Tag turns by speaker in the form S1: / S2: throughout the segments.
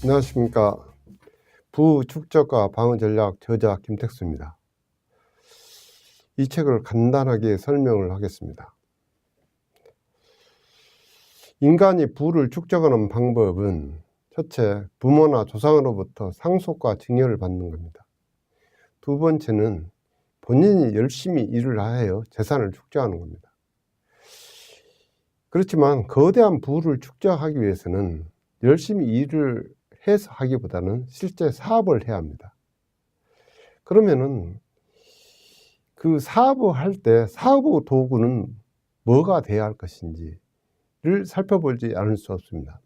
S1: 안녕하십니까. 부축적과 방어전략 저자 김택수입니다. 이 책을 간단하게 설명을 하겠습니다. 인간이 부를 축적하는 방법은 첫째, 부모나 조상으로부터 상속과 증여를 받는 겁니다. 두 번째는 본인이 열심히 일을 하여 재산을 축적하는 겁니다. 그렇지만 거대한 부를 축적하기 위해서는 열심히 일을 해서 하기보다는 실제 사업을 해야 합니다. 그러면은 그 사업을 할 때 사업 도구는 뭐가 돼야 할 것인지를 살펴보지 않을 수 없습니다.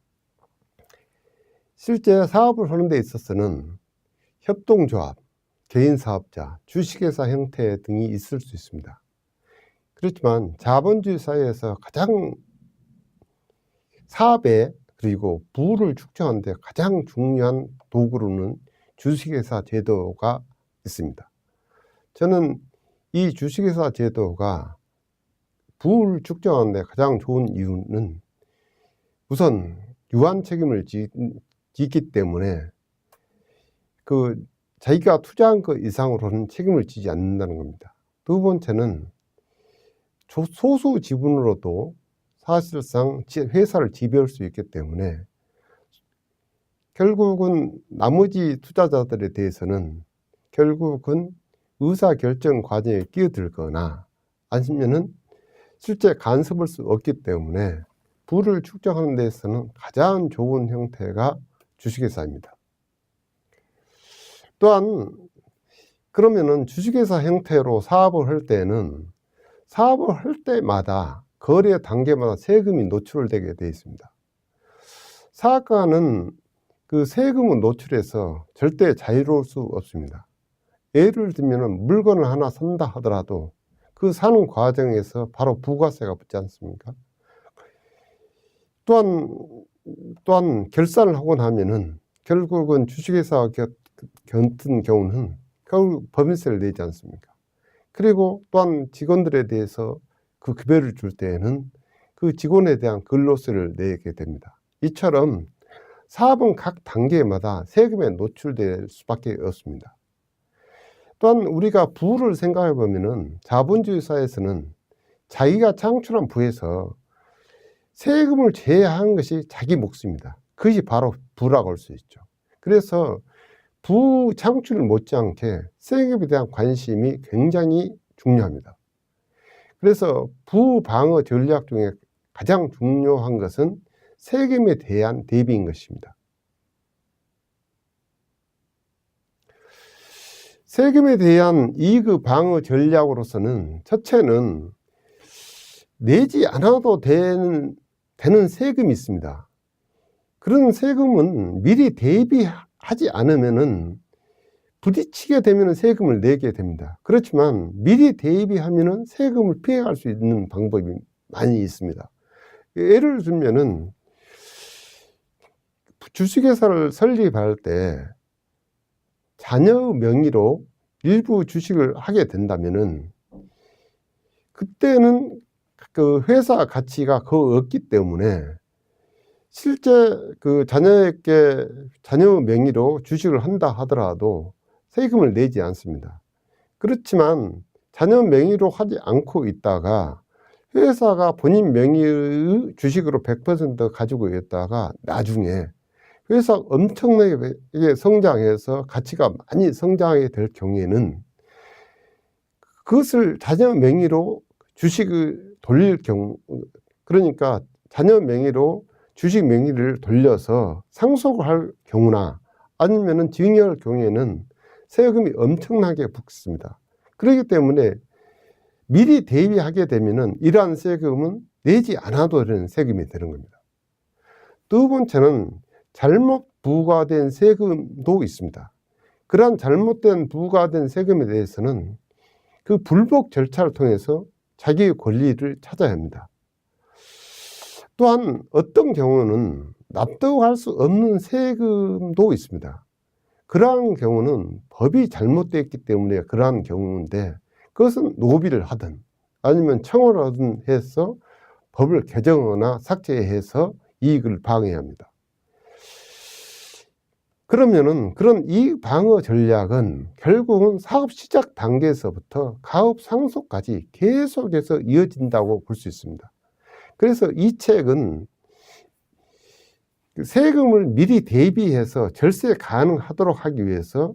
S1: 실제 사업을 하는 데 있어서는 협동조합, 개인사업자, 주식회사 형태 등이 있을 수 있습니다. 그렇지만 자본주의 사회에서 가장 사업에 그리고 부를 축적하는 데 가장 중요한 도구로는 주식회사 제도가 있습니다. 저는 이 주식회사 제도가 부를 축적하는 데 가장 좋은 이유는 우선 유한 책임을 지기 때문에 자기가 투자한 것 이상으로는 책임을 지지 않는다는 겁니다. 두 번째는 소수 지분으로도 사실상 회사를 지배할 수 있기 때문에 결국은 나머지 투자자들에 대해서는 결국은 의사결정 과정에 끼어들거나 아니면은 실제 간섭할 수 없기 때문에 부를 축적하는 데서는 가장 좋은 형태가 주식회사입니다. 또한 그러면은 주식회사 형태로 사업을 할 때는 사업을 할 때마다 거래 단계마다 세금이 노출되게 되어 있습니다. 사업가는 그 세금을 노출해서 절대 자유로울 수 없습니다. 예를 들면 물건을 하나 산다 하더라도 그 사는 과정에서 바로 부가세가 붙지 않습니까? 또한 결산을 하고 나면은 결국은 주식회사 같은 경우는 결국 법인세를 내지 않습니까? 그리고 또한 직원들에 대해서 그 급여를 줄 때에는 그 직원에 대한 근로세를 내게 됩니다. 이처럼 사업은 각 단계마다 세금에 노출될 수밖에 없습니다. 또한 우리가 부를 생각해 보면은 자본주의 사회에서는 자기가 창출한 부에서 세금을 제외한 것이 자기 몫입니다. 그것이 바로 부라고 할 수 있죠. 그래서 부 창출 못지않게 세금에 대한 관심이 굉장히 중요합니다. 그래서 부방어 전략 중에 가장 중요한 것은 세금에 대한 대비인 것입니다. 세금에 대한 이익 방어 전략으로서는 첫째는 내지 않아도 되는 세금이 있습니다. 그런 세금은 미리 대비하지 않으면은 부딪히게 되면 세금을 내게 됩니다. 그렇지만 미리 대비하면 세금을 피해갈 수 있는 방법이 많이 있습니다. 예를 들면은 주식회사를 설립할 때 자녀 명의로 일부 주식을 하게 된다면은 그때는 그 회사 가치가 거의 없기 때문에 실제 그 자녀에게 자녀 명의로 주식을 한다 하더라도 세금을 내지 않습니다. 그렇지만 자녀 명의로 하지 않고 있다가 회사가 본인 명의의 주식으로 100% 가지고 있다가 나중에 회사가 엄청나게 성장해서 가치가 많이 성장하게 될 경우에는 그것을 자녀 명의로 주식을 돌릴 경우, 그러니까 자녀 명의로 주식 명의를 돌려서 상속을 할 경우나 아니면은 증여할 경우에는 세금이 엄청나게 붙습니다. 그렇기 때문에 미리 대비하게 되면은 이러한 세금은 내지 않아도 되는 세금이 되는 겁니다. 두 번째는 잘못 부과된 세금도 있습니다. 그러한 잘못된 부과된 세금에 대해서는 그 불복 절차를 통해서 자기의 권리를 찾아야 합니다. 또한 어떤 경우는 납득할 수 없는 세금도 있습니다. 그러한 경우는 법이 잘못되었기 때문에 그러한 경우인데 그것은 노비를 하든 아니면 청원을 하든 해서 법을 개정하거나 삭제해서 이익을 방해합니다. 그러면은 그런 이익 방어 전략은 결국은 사업 시작 단계에서부터 가업 상속까지 계속해서 이어진다고 볼 수 있습니다. 그래서 이 책은 세금을 미리 대비해서 절세 가능하도록 하기 위해서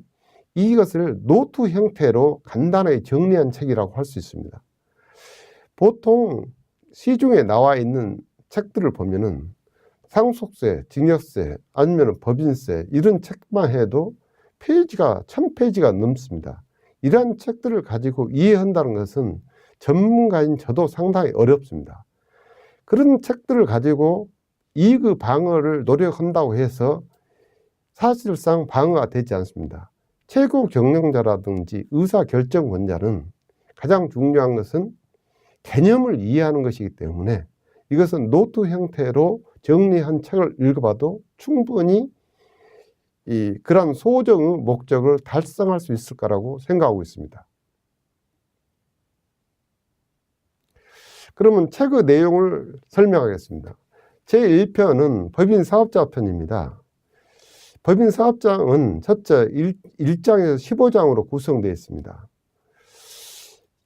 S1: 이것을 노트 형태로 간단하게 정리한 책이라고 할 수 있습니다. 보통 시중에 나와 있는 책들을 보면은 상속세, 증여세, 아니면 법인세 이런 책만 해도 페이지가 1000페이지가 넘습니다. 이러한 책들을 가지고 이해한다는 것은 전문가인 저도 상당히 어렵습니다. 그런 책들을 가지고 이익 방어를 노력한다고 해서 사실상 방어가 되지 않습니다. 최고 경영자라든지 의사결정권자는 가장 중요한 것은 개념을 이해하는 것이기 때문에 이것은 노트 형태로 정리한 책을 읽어봐도 충분히 그런 소정의 목적을 달성할 수 있을 거라고 생각하고 있습니다. 그러면 책의 내용을 설명하겠습니다. 제1편은 법인사업자 편입니다. 법인사업장은 첫째 1장에서 15장으로 구성되어 있습니다.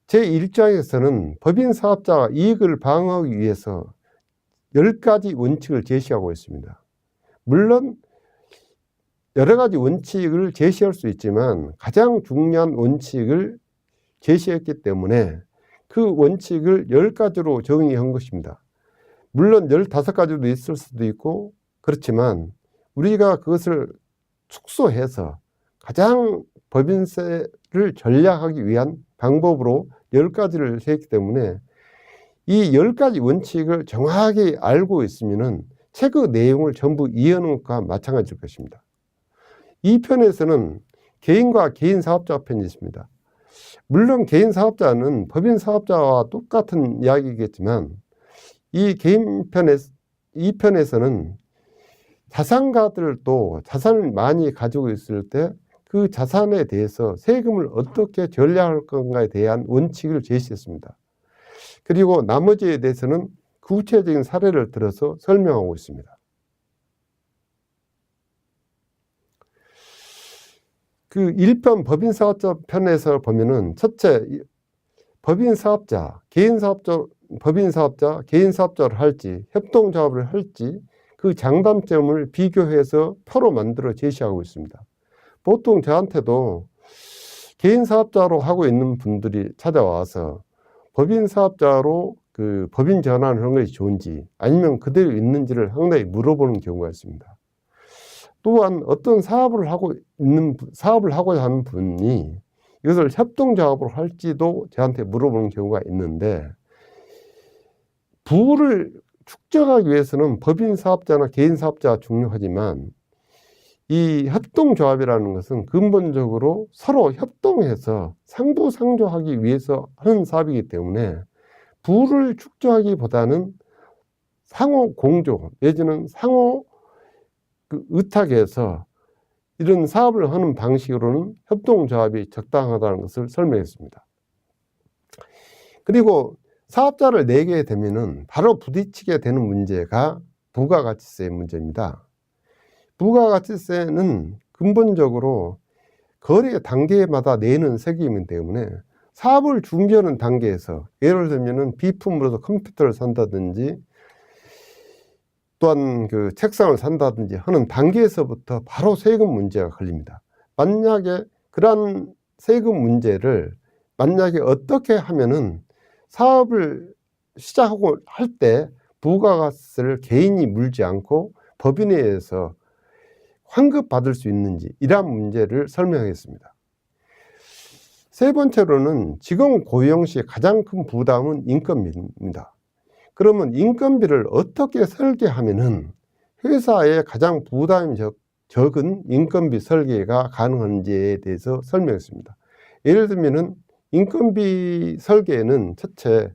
S1: 제1장에서는 법인사업자가 이익을 방어하기 위해서 10가지 원칙을 제시하고 있습니다. 물론 여러 가지 원칙을 제시할 수 있지만 가장 중요한 원칙을 제시했기 때문에 그 원칙을 10가지로 정의한 것입니다. 물론 15가지도 있을 수도 있고 그렇지만 우리가 그것을 축소해서 가장 법인세를 전략하기 위한 방법으로 10가지를 세웠기 때문에 이 10가지 원칙을 정확히 알고 있으면 책의 내용을 전부 이해하는 것과 마찬가지일 것입니다. 이 편에서는 개인과 개인사업자 편이 있습니다. 물론 개인사업자는 법인사업자와 똑같은 이야기겠지만 이 편에서는 자산가들도 자산을 많이 가지고 있을 때 그 자산에 대해서 세금을 어떻게 전략할 건가에 대한 원칙을 제시했습니다. 그리고 나머지에 대해서는 구체적인 사례를 들어서 설명하고 있습니다. 그 1편 법인사업자 편에서 보면은 첫째 법인사업자, 개인사업자를 할지 협동조합을 할지 그 장단점을 비교해서 표로 만들어 제시하고 있습니다. 보통 저한테도 개인사업자로 하고 있는 분들이 찾아와서 법인사업자로 그 법인 전환을 하는 것이 좋은지 아니면 그대로 있는지를 상당히 물어보는 경우가 있습니다. 또한 어떤 사업을 하고자 하는 분이 이것을 협동조합으로 할지도 저한테 물어보는 경우가 있는데 부를 축적하기 위해서는 법인사업자나 개인사업자가 중요하지만 이 협동조합이라는 것은 근본적으로 서로 협동해서 상부상조하기 위해서 하는 사업이기 때문에 부를 축적하기보다는 상호 공조 내지는 상호 의탁해서 이런 사업을 하는 방식으로는 협동조합이 적당하다는 것을 설명했습니다. 그리고 사업자를 내게 되면은 바로 부딪히게 되는 문제가 부가가치세 문제입니다. 부가가치세는 근본적으로 거래 단계마다 내는 세금이기 때문에 사업을 준비하는 단계에서 예를 들면은 비품으로서 컴퓨터를 산다든지 또한 그 책상을 산다든지 하는 단계에서부터 바로 세금 문제가 걸립니다. 만약에 그러한 세금 문제를 만약에 어떻게 하면은 사업을 시작하고 할 때 부가가치세를 개인이 물지 않고 법인에 의해서 환급받을 수 있는지 이러한 문제를 설명하겠습니다. 세 번째로는 직원 고용 시 가장 큰 부담은 인건비입니다. 그러면 인건비를 어떻게 설계하면은 회사에 가장 부담이 적은 인건비 설계가 가능한지에 대해서 설명했습니다. 예를 들면은 인건비 설계는 첫째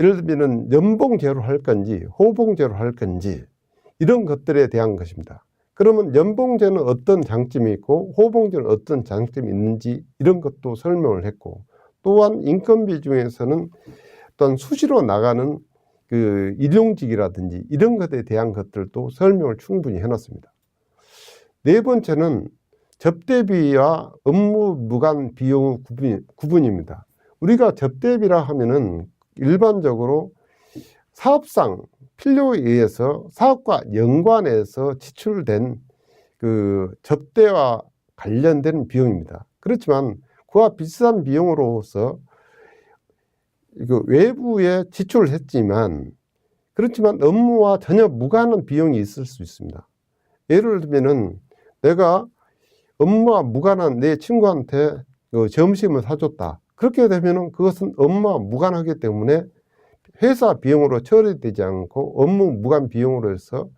S1: 예를 들면은 연봉제로 할 건지 호봉제로 할 건지 이런 것들에 대한 것입니다. 그러면 연봉제는 어떤 장점이 있고 호봉제는 어떤 장점이 있는지 이런 것도 설명을 했고 또한 인건비 중에서는 또한 수시로 나가는 그 일용직이라든지 이런 것에 대한 것들도 설명을 충분히 해놨습니다. 네 번째는 접대비와 업무 무관 비용 구분입니다. 우리가 접대비라 하면은 일반적으로 사업상 필요에 의해서 사업과 연관해서 지출된 그 접대와 관련된 비용입니다. 그렇지만 그와 비슷한 비용으로서 외부에 지출을 했지만 그렇지만 업무와 전혀 무관한 비용이 있을 수 있습니다. 예를 들면은 내가 업무와 무관한 내 친구한테 점심을 사줬다. 그렇게 되면은 그것은 업무와 무관하기 때문에 회사 비용으로 처리되지 않고 업무 무관 비용으로 해서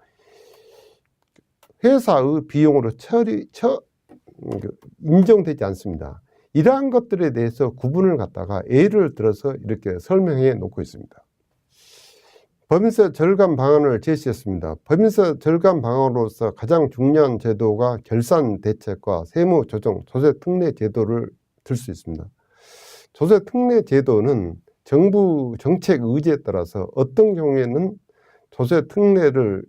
S1: 회사의 비용으로 인정되지 않습니다. 이러한 것들에 대해서 구분을 갖다가 예를 들어서 이렇게 설명해 놓고 있습니다. 법인세 절감 방안을 제시했습니다. 법인세 절감 방안으로서 가장 중요한 제도가 결산 대책과 세무 조정, 조세 특례 제도를 들 수 있습니다. 조세 특례 제도는 정부 정책 의지에 따라서 어떤 경우에는 조세 특례를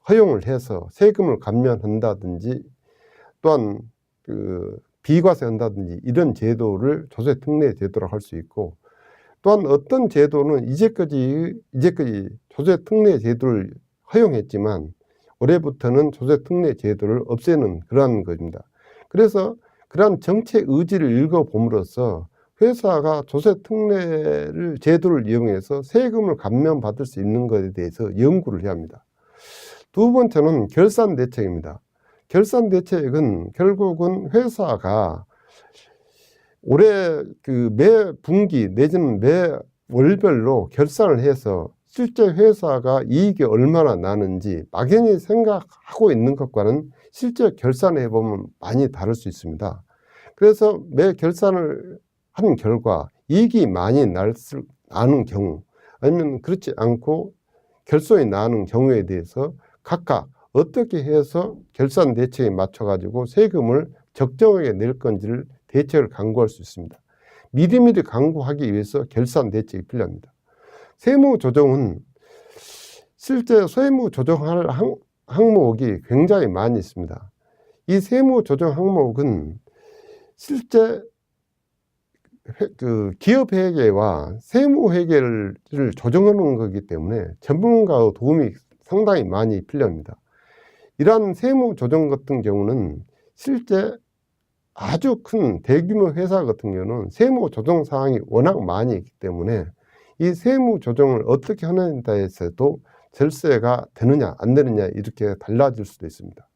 S1: 허용을 해서 세금을 감면한다든지 또한 비과세한다든지 이런 제도를 조세 특례 제도로 할 수 있고, 또한 어떤 제도는 이제까지 조세 특례 제도를 허용했지만 올해부터는 조세 특례 제도를 없애는 그러한 것입니다. 그래서 그러한 정책 의지를 읽어봄으로써 회사가 조세 특례를 제도를 이용해서 세금을 감면받을 수 있는 것에 대해서 연구를 해야 합니다. 두 번째는 결산 대책입니다. 결산 대책은 결국은 회사가 올해 매 분기 내지는 매 월별로 결산을 해서 실제 회사가 이익이 얼마나 나는지 막연히 생각하고 있는 것과는 실제 결산해 보면 많이 다를 수 있습니다. 그래서 매 결산을 한 결과 이익이 많이 나는 경우 아니면 그렇지 않고 결손이 나는 경우에 대해서 각각 어떻게 해서 결산 대책에 맞춰 가지고 세금을 적정하게 낼 건지를 대책을 강구할 수 있습니다. 미리미리 강구하기 위해서 결산 대책이 필요합니다. 세무조정은 실제 세무조정할 항목이 굉장히 많이 있습니다. 이 세무조정 항목은 실제 기업회계와 세무회계를 조정하는 거기 때문에 전문가의 도움이 상당히 많이 필요합니다. 이러한 세무조정 같은 경우는 실제 아주 큰 대규모 회사 같은 경우는 세무조정 사항이 워낙 많이 있기 때문에 이 세무조정을 어떻게 하느냐에 따라서도 절세가 되느냐 안 되느냐 이렇게 달라질 수도 있습니다.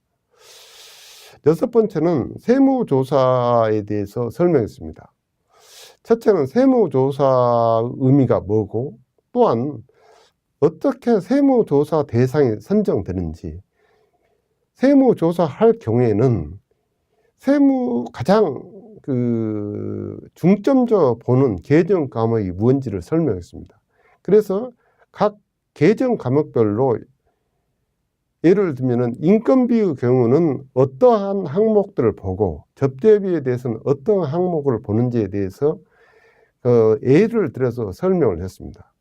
S1: 여섯 번째는 세무조사에 대해서 설명했습니다. 첫째는 세무조사 의미가 뭐고, 또한 어떻게 세무조사 대상이 선정되는지, 세무조사할 경우에는 가장 중점적으로 보는 계정 과목이 무엇인지를 설명했습니다. 그래서 각 계정 과목별로 예를 들면 인건비의 경우는 어떠한 항목들을 보고 접대비에 대해서는 어떤 항목을 보는지에 대해서 예를 들어서 설명을 했습니다.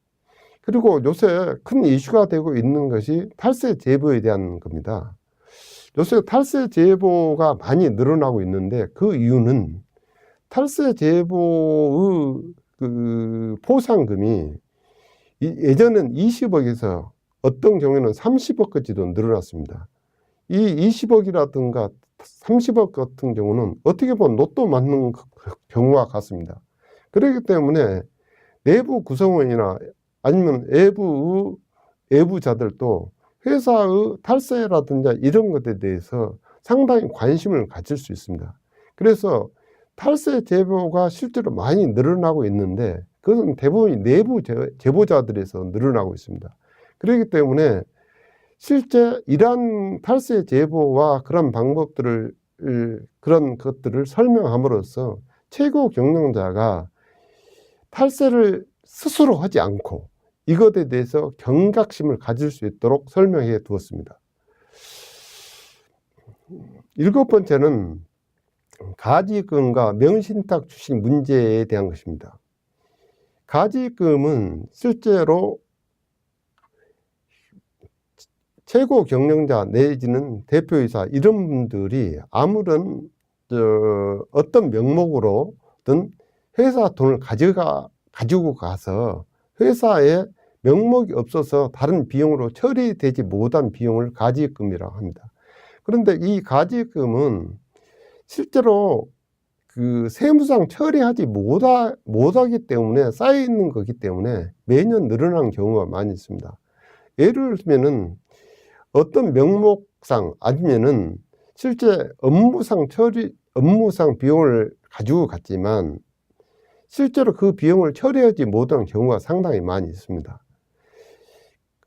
S1: 그리고 요새 큰 이슈가 되고 있는 것이 탈세 제보에 대한 겁니다. 요새 탈세 제보가 많이 늘어나고 있는데 그 이유는 탈세 제보의 포상금이 예전엔 20억에서 어떤 경우에는 30억까지도 늘어났습니다. 이 20억이라든가 30억 같은 경우는 어떻게 보면 로또 맞는 경우와 같습니다. 그렇기 때문에 내부 구성원이나 아니면 외부자들도 회사의 탈세라든지 이런 것에 대해서 상당히 관심을 가질 수 있습니다. 그래서 탈세 제보가 실제로 많이 늘어나고 있는데 그것은 대부분 내부 제보자들에서 늘어나고 있습니다. 그렇기 때문에 실제 이러한 탈세 제보와 그런 방법들을 그런 것들을 설명함으로써 최고 경영자가 탈세를 스스로 하지 않고 이것에 대해서 경각심을 가질 수 있도록 설명해 두었습니다. 일곱 번째는 가지금과 명신탁 출시 문제에 대한 것입니다. 가지금은 실제로 최고 경영자 내지는 대표이사 이런 분들이 아무런 어떤 명목으로든 회사 돈을 가지고 가서 회사에 명목이 없어서 다른 비용으로 처리되지 못한 비용을 가지금이라고 합니다. 그런데 이 가지금은 실제로 그 세무상 처리하지 못하기 때문에 쌓여 있는 거기 때문에 매년 늘어나는 경우가 많이 있습니다. 예를 들면은 어떤 명목상 아니면은 실제 업무상 비용을 가지고 갔지만 실제로 그 비용을 처리하지 못하는 경우가 상당히 많이 있습니다.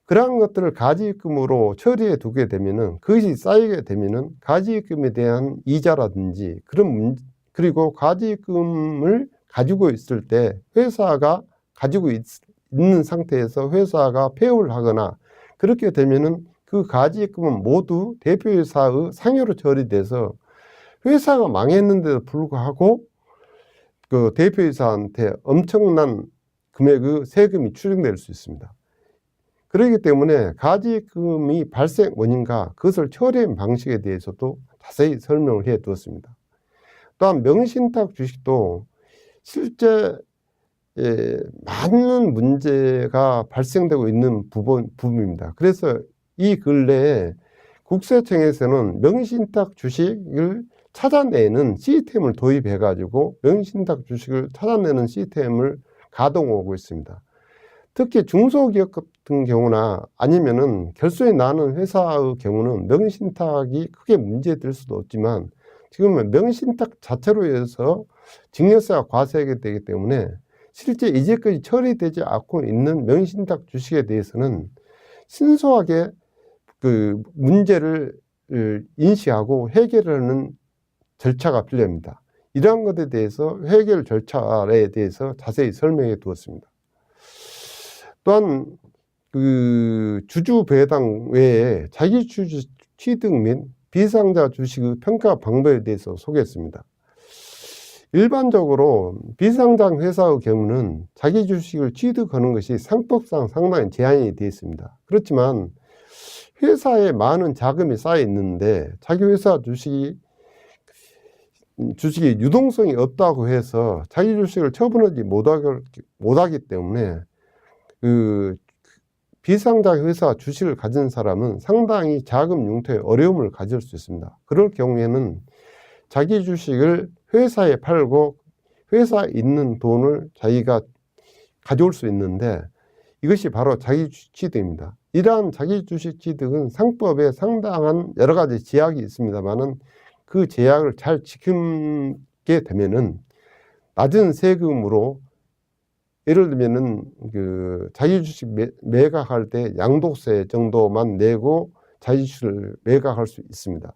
S1: 그러한 것들을 가지금으로 처리해 두게 되면은 그것이 쌓이게 되면은 가지금에 대한 이자라든지 그리고 가지금을 가지고 있을 때 회사가 가지고 있는 상태에서 회사가 폐업을 하거나 그렇게 되면은 그 가지금은 모두 대표이사의 상여로 처리돼서 회사가 망했는데도 불구하고 그 대표이사한테 엄청난 금액의 세금이 추징될 수 있습니다. 그렇기 때문에 가지금이 발생 원인과 그것을 처리한 방식에 대해서도 자세히 설명을 해 두었습니다. 또한 명의신탁 주식도 실제 많은 문제가 발생되고 있는 부분입니다. 그래서 이 근래에 국세청에서는 명의신탁 주식을 찾아내는 시스템을 도입해 가지고 명의신탁 주식을 찾아내는 시스템을 가동하고 있습니다. 특히 중소기업 같은 경우나 아니면은 결손이 나는 회사의 경우는 명의신탁이 크게 문제될 수도 없지만 지금은 명의신탁 자체로 해서 증여세가 과세하게 되기 때문에 실제 이제까지 처리되지 않고 있는 명의신탁 주식에 대해서는 신속하게 그 문제를 인식하고 해결하는 절차가 필요합니다. 이러한 것에 대해서 해결 절차에 대해서 자세히 설명해 두었습니다. 또한 그 주주 배당 외에 자기 주주 취득 및 비상자 주식의 평가 방법에 대해서 소개했습니다. 일반적으로 비상장 회사의 경우는 자기 주식을 취득하는 것이 상법상 상당히 제한이 되어 있습니다. 그렇지만 회사에 많은 자금이 쌓여 있는데 자기 회사 주식이 유동성이 없다고 해서 자기 주식을 처분하지 못하기 때문에 그 비상장 회사 주식을 가진 사람은 상당히 자금 융토에 어려움을 가질 수 있습니다. 그럴 경우에는 자기 주식을 회사에 팔고 회사에 있는 돈을 자기가 가져올 수 있는데 이것이 바로 자기 주식 취득입니다. 이러한 자기 주식 취득은 상법에 상당한 여러 가지 제약이 있습니다만은 그 제약을 잘 지키게 되면은 낮은 세금으로 예를 들면은 그 자기 주식 매각할 때 양도세 정도만 내고 자기 주식을 매각할 수 있습니다.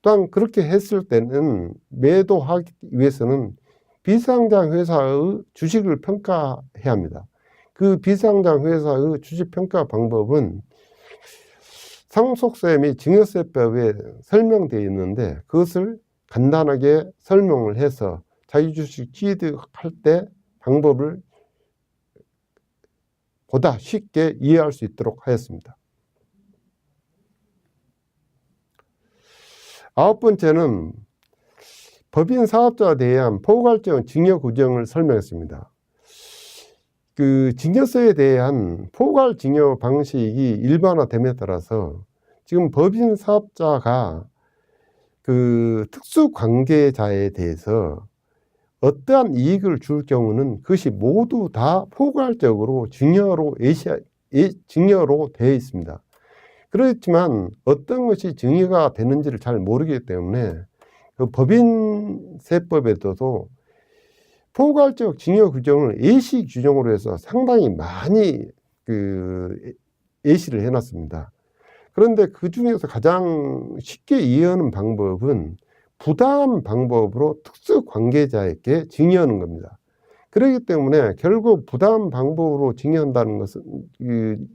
S1: 또한 그렇게 했을 때는 매도하기 위해서는 비상장 회사의 주식을 평가해야 합니다. 그 비상장 회사의 주식 평가 방법은 상속세 및 증여세법에 설명되어 있는데 그것을 간단하게 설명을 해서 자기 주식 취득할 때 방법을 보다 쉽게 이해할 수 있도록 하였습니다. 9번째는 법인 사업자에 대한 포괄적 증여 규정을 설명했습니다. 그 증여세에 대한 포괄 증여 방식이 일반화됨에 따라서 지금 법인 사업자가 그 특수 관계자에 대해서 어떠한 이익을 줄 경우는 그것이 모두 다 포괄적으로 증여로 되어 있습니다. 그렇지만 어떤 것이 증여가 되는지를 잘 모르기 때문에 그 법인세법에서도 포괄적 증여 규정을 예시 규정으로 해서 상당히 많이 예시를 해놨습니다. 그런데 그 중에서 가장 쉽게 이해하는 방법은 부담 방법으로 특수 관계자에게 증여하는 겁니다. 그렇기 때문에 결국 부담 방법으로 증여한다는 것은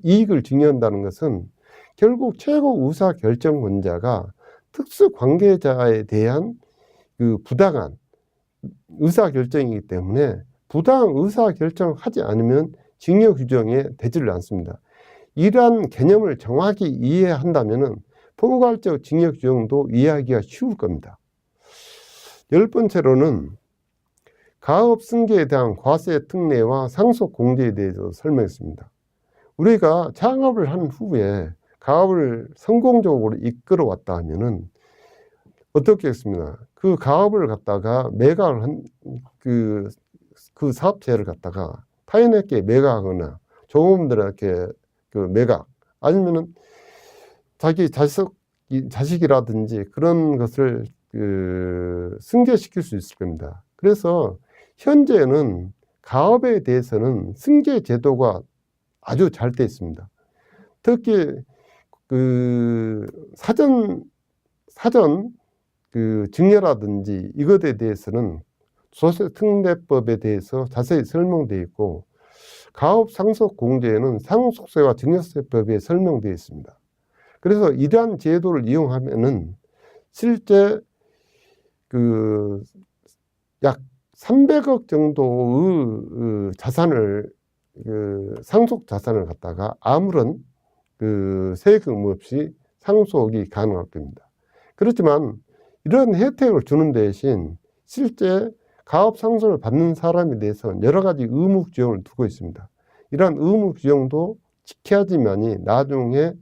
S1: 이익을 증여한다는 것은 결국 최고 의사 결정권자가 특수 관계자에 대한 그 부당한 의사 결정이기 때문에 부당 의사 결정하지 않으면 증여 규정에 되지를 않습니다. 이러한 개념을 정확히 이해한다면 포괄적 징역 규정도 이해하기가 쉬울 겁니다. 10번째로는 가업 승계에 대한 과세 특례와 상속 공제에 대해서 설명했습니다. 우리가 창업을 한 후에 가업을 성공적으로 이끌어 왔다 하면은 어떻게 했습니까? 그 가업을 갖다가 매각을 한 그 사업체를 갖다가 타인에게 매각하거나 조금들에게 그 매각, 아니면은 자기 자식이라든지 그런 것을 승계시킬 수 있을 겁니다. 그래서 현재는 가업에 대해서는 승계 제도가 아주 잘 돼 있습니다. 특히 사전 증여라든지 이것에 대해서는 조세특례법에 대해서 자세히 설명되어 있고, 가업 상속 공제에는 상속세와 증여세법에 설명되어 있습니다. 그래서 이러한 제도를 이용하면은 실제 약 300억 정도의 자산을 상속 자산을 갖다가 아무런 세금 없이 상속이 가능할 겁니다. 그렇지만 이런 혜택을 주는 대신 실제 가업 상속을 받는 사람에 대해서는 여러 가지 의무 규정을 두고 있습니다. 이러한 의무 규정도 지켜야지만이 나중에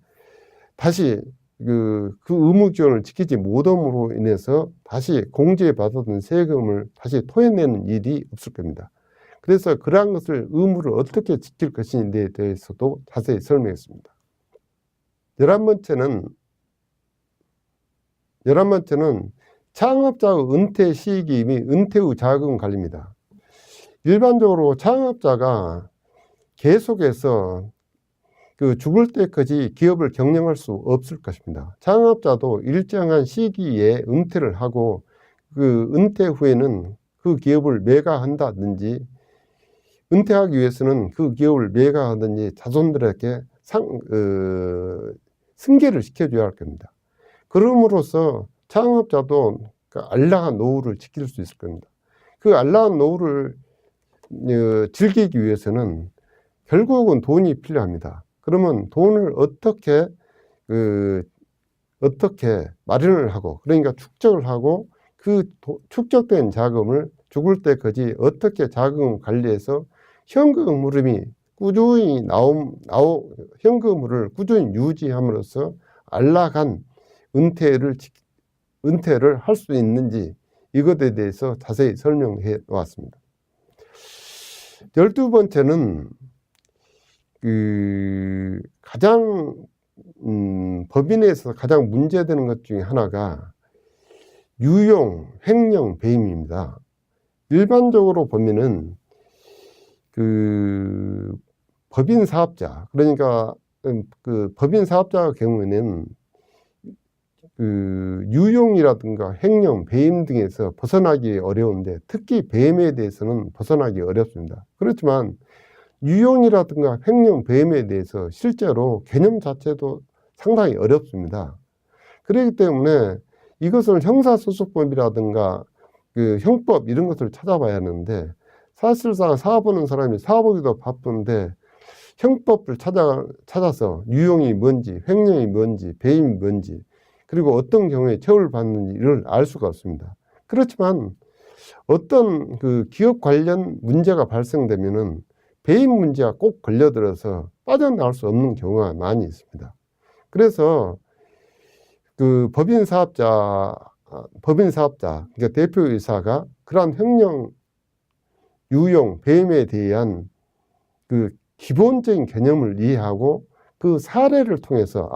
S1: 다시 그 의무 규정을 지키지 못함으로 인해서 다시 공제받았던 세금을 다시 토해내는 일이 없을 겁니다. 그래서 그러한 것을 의무를 어떻게 지킬 것인지에 대해서도 자세히 설명했습니다. 11번째는 창업자의 은퇴 시기 및 은퇴 후 자금 관리입니다. 일반적으로 창업자가 계속해서 죽을 때까지 기업을 경영할 수 없을 것입니다. 창업자도 일정한 시기에 은퇴를 하고 은퇴 후에는 그 기업을 매각한다든지, 은퇴하기 위해서는 그 기업을 매각하든지 자손들에게 승계를 시켜줘야 할 겁니다. 그럼으로써 창업자도 안락한 노후를 지킬 수 있을 겁니다. 그 안락한 노후를 즐기기 위해서는 결국은 돈이 필요합니다. 그러면 돈을 어떻게 마련을 하고, 그러니까 축적을 하고, 축적된 자금을 죽을 때까지 어떻게 자금을 관리해서 현금 흐름이 꾸준히 현금 흐름을 꾸준히 유지함으로써 안락한 은퇴를 할 수 있는지, 이것에 대해서 자세히 설명해 놓았습니다. 12번째는 가장 법인에서 가장 문제되는 것 중에 하나가 유용, 횡령, 배임입니다. 일반적으로 보면은 법인 사업자, 그러니까 법인 사업자의 경우에는 유용이라든가 횡령, 배임 등에서 벗어나기 어려운데, 특히 배임에 대해서는 벗어나기 어렵습니다. 그렇지만 유용이라든가 횡령, 배임에 대해서 실제로 개념 자체도 상당히 어렵습니다. 그렇기 때문에 이것을 형사소송법이라든가 형법 이런 것을 찾아봐야 하는데, 사실상 사업하는 사람이 사업하기도 바쁜데 형법을 찾아서 유용이 뭔지, 횡령이 뭔지, 배임이 뭔지, 그리고 어떤 경우에 처벌을 받는지를 알 수가 없습니다. 그렇지만 어떤 기업 관련 문제가 발생되면은 배임 문제가 꼭 걸려들어서 빠져나올 수 없는 경우가 많이 있습니다. 그래서 법인 사업자, 그러니까 대표이사가 그러한 횡령, 유용, 배임에 대한 기본적인 개념을 이해하고 그 사례를 통해서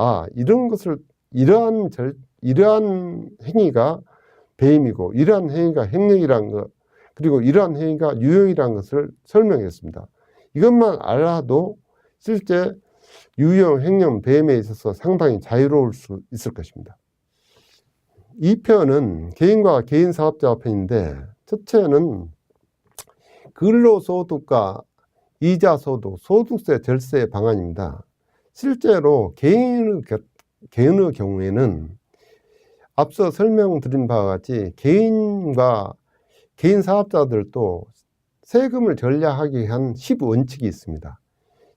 S1: 이러한 행위가 배임이고, 이러한 행위가 횡령이라는 것, 그리고 이러한 행위가 유용이라는 것을 설명했습니다. 이것만 알아도 실제 유용, 횡령, 배임에 있어서 상당히 자유로울 수 있을 것입니다. 2편은 개인과 개인 사업자 편인데, 첫째는 근로소득과 이자소득, 소득세 절세 방안입니다. 실제로 개인의 경우에는 앞서 설명드린 바와 같이 개인 사업자들도 세금을 전략하기 위한 10원칙이 있습니다.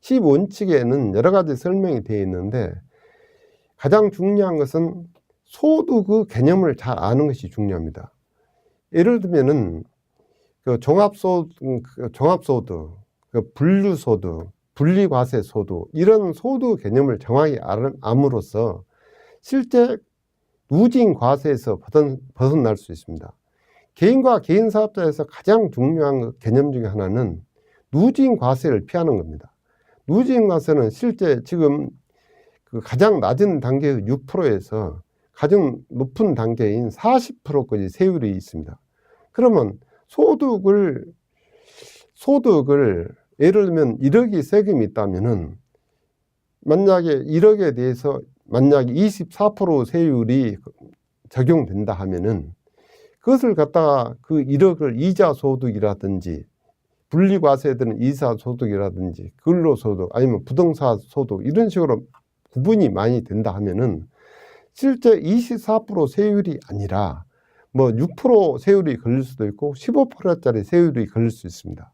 S1: 10원칙에는 여러 가지 설명이 되어 있는데 가장 중요한 것은 소득의 개념을 잘 아는 것이 중요합니다. 예를 들면은 그 종합소득, 분류소득, 분리과세소득 이런 소득 개념을 정확히 알음으로써 실제 누진과세에서 벗어날 수 있습니다. 개인과 개인사업자에서 가장 중요한 개념 중에 하나는 누진과세를 피하는 겁니다. 누진과세는 실제 지금 그 가장 낮은 단계의 6%에서 가장 높은 단계인 40%까지 세율이 있습니다. 그러면 소득을 예를 들면 1억이 세금이 있다면은 만약에 1억에 대해서 만약에 24% 세율이 적용된다 하면은 그것을 갖다가 그 1억을 이자소득이라든지 분리과세되는 이자소득이라든지 근로소득 아니면 부동산소득 이런 식으로 구분이 많이 된다 하면은 실제 24% 세율이 아니라 뭐 6% 세율이 걸릴 수도 있고 15%짜리 세율이 걸릴 수 있습니다.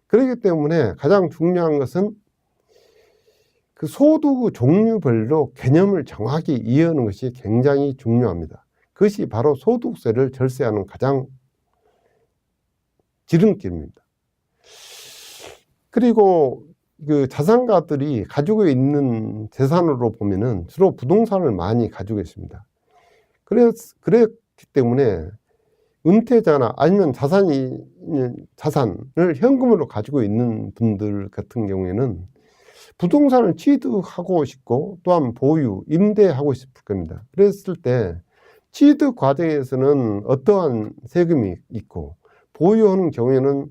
S1: 그렇기 때문에 가장 중요한 것은 그 소득 종류별로 개념을 정확히 이해하는 것이 굉장히 중요합니다. 그것이 바로 소득세를 절세하는 가장 지름길입니다. 그리고 그 자산가들이 가지고 있는 재산으로 보면은 주로 부동산을 많이 가지고 있습니다. 그랬기 때문에 은퇴자나 아니면 자산을 현금으로 가지고 있는 분들 같은 경우에는 부동산을 취득하고 싶고 또한 보유, 임대하고 싶을 겁니다. 그랬을 때 취득 과정에서는 어떠한 세금이 있고 보유하는 경우에는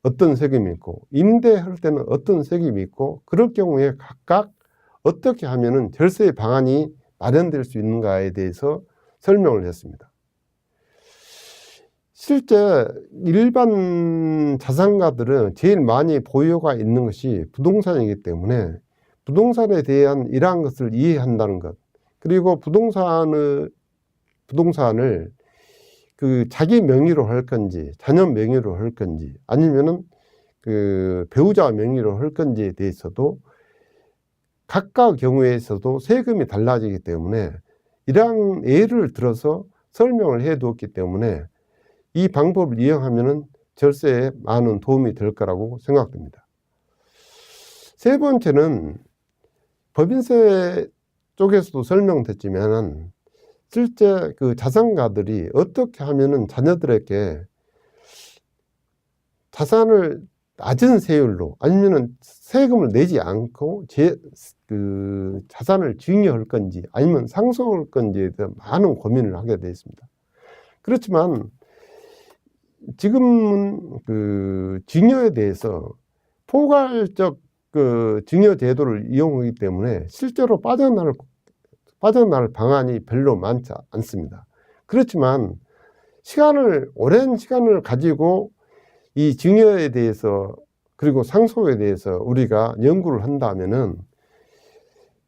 S1: 어떤 세금이 있고 임대할 때는 어떤 세금이 있고 그럴 경우에 각각 어떻게 하면은 절세 방안이 마련될 수 있는가에 대해서 설명을 했습니다. 실제 일반 자산가들은 제일 많이 보유가 있는 것이 부동산이기 때문에 부동산에 대한 이러한 것을 이해한다는 것, 그리고 부동산을 그 자기 명의로 할 건지 자녀 명의로 할 건지 아니면은 그 배우자 명의로 할 건지에 대해서도 각각 경우에서도 세금이 달라지기 때문에 이러한 예를 들어서 설명을 해 두었기 때문에 이 방법을 이용하면은 절세에 많은 도움이 될 거라고 생각됩니다. 세 번째는 법인세 쪽에서도 설명됐지만 실제 그 자산가들이 어떻게 하면은 자녀들에게 자산을 낮은 세율로 아니면은 세금을 내지 않고 그 자산을 증여할 건지 아니면 상속할 건지에 대한 많은 고민을 하게 되어 있습니다. 그렇지만 지금은 그 증여에 대해서 포괄적 그 증여 제도를 이용하기 때문에 실제로 빠져나갈 방안이 별로 많지 않습니다. 그렇지만 오랜 시간을 가지고 이 증여에 대해서 그리고 상속에 대해서 우리가 연구를 한다면은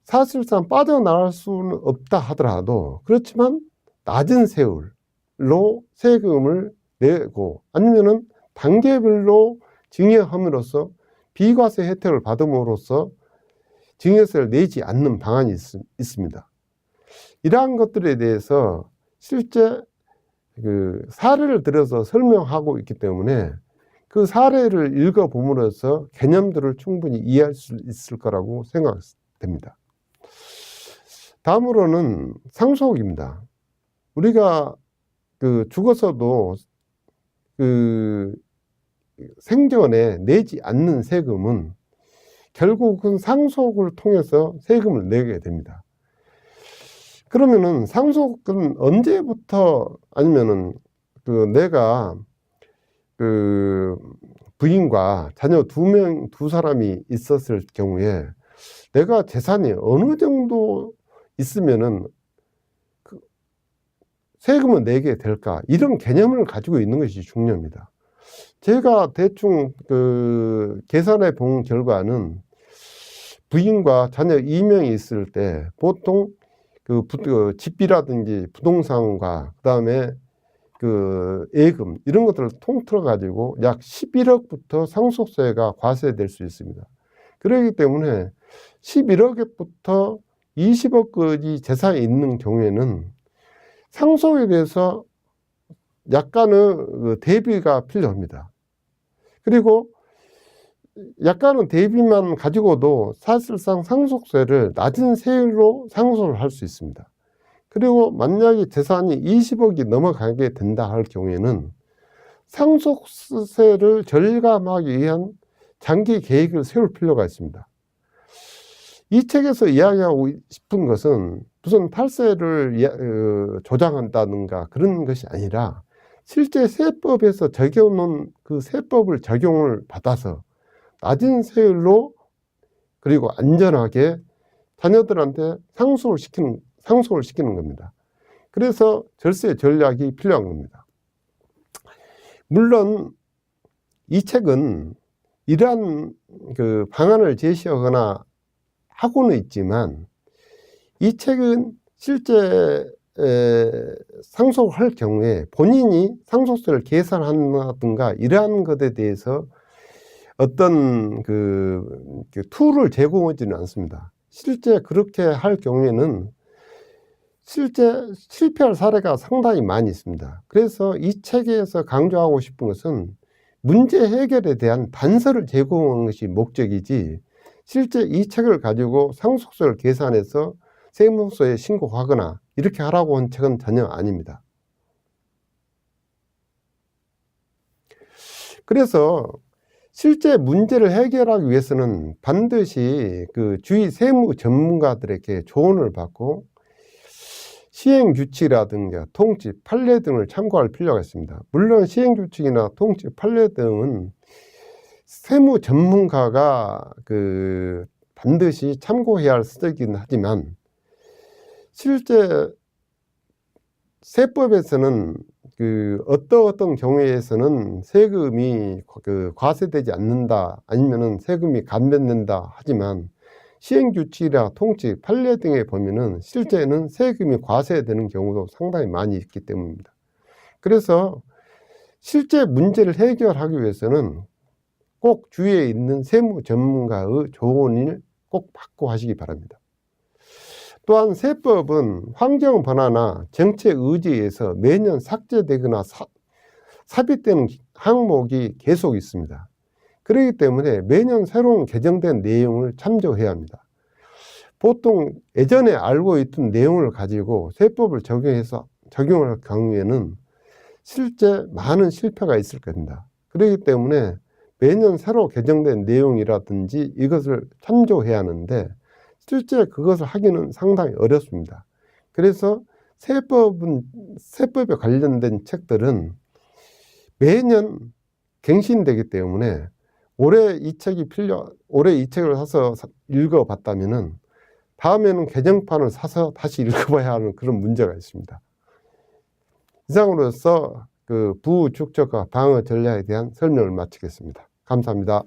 S1: 사실상 빠져나갈 수는 없다 하더라도 그렇지만 낮은 세율로 세금을 내고 아니면은 단계별로 증여함으로써 비과세 혜택을 받음으로써 증여세를 내지 않는 방안이 있습니다. 이러한 것들에 대해서 실제 그 사례를 들어서 설명하고 있기 때문에 그 사례를 읽어봄으로써 개념들을 충분히 이해할 수 있을 거라고 생각됩니다. 다음으로는 상속입니다. 우리가 그 죽어서도 그 생전에 내지 않는 세금은 결국은 상속을 통해서 세금을 내게 됩니다. 그러면은 상속은 언제부터 아니면은 그 내가 그 부인과 자녀 두 사람이 있었을 경우에 내가 재산이 어느 정도 있으면은 그 세금을 내게 될까 이런 개념을 가지고 있는 것이 중요합니다. 제가 대충 그 계산해 본 결과는 부인과 자녀 2명이 있을 때 보통 그 집비라든지 부동산과 그다음에 그 예금 이런 것들을 통틀어 가지고 약 11억부터 상속세가 과세될 수 있습니다. 그렇기 때문에 11억부터 20억까지 재산이 있는 경우에는 상속에 대해서 약간의 대비가 필요합니다. 그리고 약간의 대비만 가지고도 사실상 상속세를 낮은 세율로 상속을 할 수 있습니다. 그리고 만약에 재산이 20억이 넘어가게 된다 할 경우에는 상속세를 절감하기 위한 장기 계획을 세울 필요가 있습니다. 이 책에서 이야기하고 싶은 것은 무슨 탈세를 조장한다든가 그런 것이 아니라 실제 세법에서 적용한 그 세법을 적용을 받아서 낮은 세율로 그리고 안전하게 자녀들한테 상속을 시키는 겁니다. 그래서 절세 전략이 필요한 겁니다. 물론 이 책은 이러한 그 방안을 제시하거나 하고는 있지만 이 책은 실제 상속을 할 경우에 본인이 상속세를 계산한다든가 이러한 것에 대해서 어떤 그 툴을 제공하지는 않습니다. 실제 그렇게 할 경우에는 실제 실패할 사례가 상당히 많이 있습니다. 그래서 이 책에서 강조하고 싶은 것은 문제 해결에 대한 단서를 제공하는 것이 목적이지 실제 이 책을 가지고 상속세를 계산해서 세무서에 신고하거나 이렇게 하라고 한 책은 전혀 아닙니다. 그래서 실제 문제를 해결하기 위해서는 반드시 그 주위 세무 전문가들에게 조언을 받고 시행규칙이라든가 통지, 판례 등을 참고할 필요가 있습니다. 물론 시행규칙이나 통지, 판례 등은 세무 전문가가 반드시 참고해야 할 수준이긴 하지만 실제 세법에서는 어떤 경우에서는 세금이 과세되지 않는다 아니면은 세금이 감면된다 하지만 시행규칙이나 통지, 판례 등에 보면은 실제는 세금이 과세되는 경우도 상당히 많이 있기 때문입니다. 그래서 실제 문제를 해결하기 위해서는 꼭 주위에 있는 세무 전문가의 조언을 꼭 받고 하시기 바랍니다. 또한 세법은 환경 변화나 정책 의지에 의해서 매년 삭제되거나 삽입되는 항목이 계속 있습니다. 그렇기 때문에 매년 새로운 개정된 내용을 참조해야 합니다. 보통 예전에 알고 있던 내용을 가지고 세법을 적용할 경우에는 실제 많은 실패가 있을 겁니다. 그렇기 때문에 매년 새로 개정된 내용이라든지 이것을 참조해야 하는데 실제 그것을 하기는 상당히 어렵습니다. 그래서 세법에 관련된 책들은 매년 갱신되기 때문에 올해 이 책을 사서 읽어봤다면은 다음에는 개정판을 사서 다시 읽어봐야 하는 그런 문제가 있습니다. 이상으로서 부주적과 방어 전략에 대한 설명을 마치겠습니다. 감사합니다.